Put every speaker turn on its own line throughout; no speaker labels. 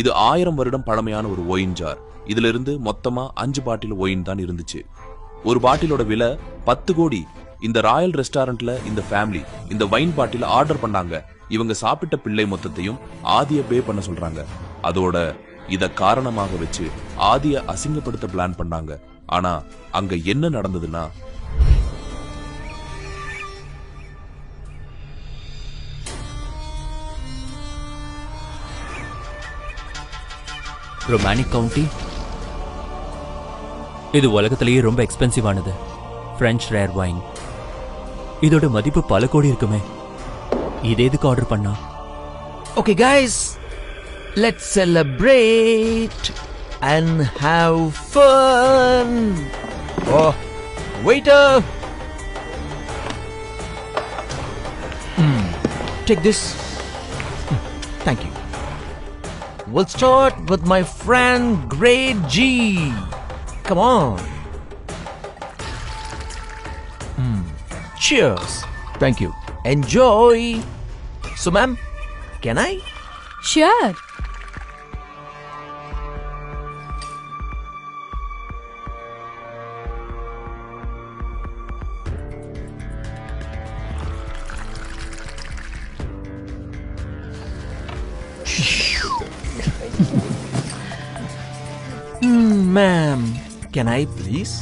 இது 1000 வருடம் பழமையான ஒரு ஒயின் ஜார். இதுல இருந்து மொத்தமா 5 பாட்டில் ஒயின் தான் இருந்துச்சு. ஒரு பாட்டிலோட விலை 10 கோடி. இந்த ராயல் ரெஸ்டாரண்ட்ல இந்த ஃபேமிலி இந்த வைன் பாட்டில் ஆர்டர் பண்ணாங்க. இவங்க சாப்பிட்ட பிள்ளை மொத்தத்தையும் ஆதிய பே பண்ண சொல்றாங்க. அதோட இத காரணமாக வச்சு ஆதிய அசிங்கப்படுத்த பிளான் பண்ணாங்க. ஆனா அங்க என்ன நடந்ததுன்னா,
ரொமானிக் கவுண்டி இது உலகத்திலேயே ரொம்ப எக்ஸ்பென்சிவ் ஆனது பிரெஞ்ச் ரேர் வைன். இதோட மதிப்பு பல கோடி இருக்குமே. இது எதுக்கு ஆர்டர் பண்ணா?
Okay guys, let's celebrate and have fun. Oh, waiter. Take this. Thank you. We'll start with my friend Grade G. Come on. Cheers. Thank you. Enjoy. So ma'am, can I?
Sure.
Ma'am, can I please?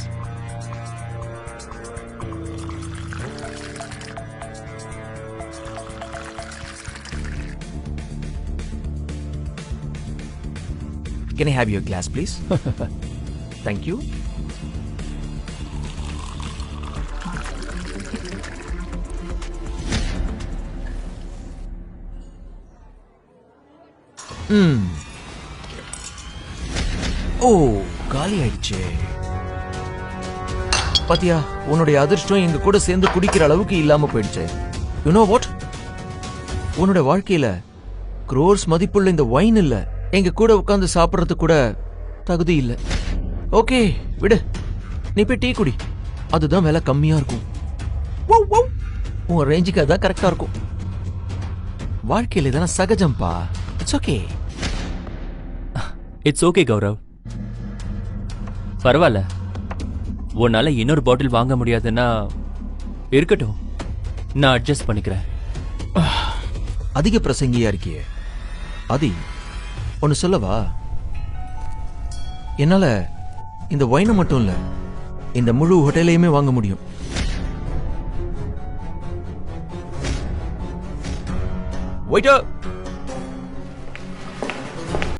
Can I have your glass, please? Thank you. ஓ காலி ஆயிடுச்சே. பாத்தியா, உன்னுடைய அதிர்ஷ்டம் எங்க கூட சேர்ந்து குடிக்கிற அளவுக்கு இல்லாம போயிடுச்சு. You know what? உன்னோட வாழ்க்கையில crores மதிப்புள்ள இந்த வைன் இல்ல எங்க கூட உட்கார்ந்து சாப்பிடுறது கூட தகுதி இல்ல. ஓகே விடு, நீ போய் டீ குடி. அதுதான் விலை கம்மியா இருக்கும். உன் ரேஞ்சுக்கு அதான் கரெக்டா இருக்கும். வாழ்க்கையில தானே சகஜம்பா. It's okay.
It's okay Gaurav, பரவாயில்ல. உன்னால இன்னொரு பாட்டில் வாங்க முடியாதுன்னா இருக்கட்டும், நான் அட்ஜஸ்ட் பண்ணிக்கிறேன்.
அதிக பிரசங்கியா இருக்கியே. அதி ஒன்னு சொல்லவா? என்னால இந்த வைனை மட்டும் இல்ல, இந்த முழு ஹோட்டலையுமே வாங்க முடியும். Waiter!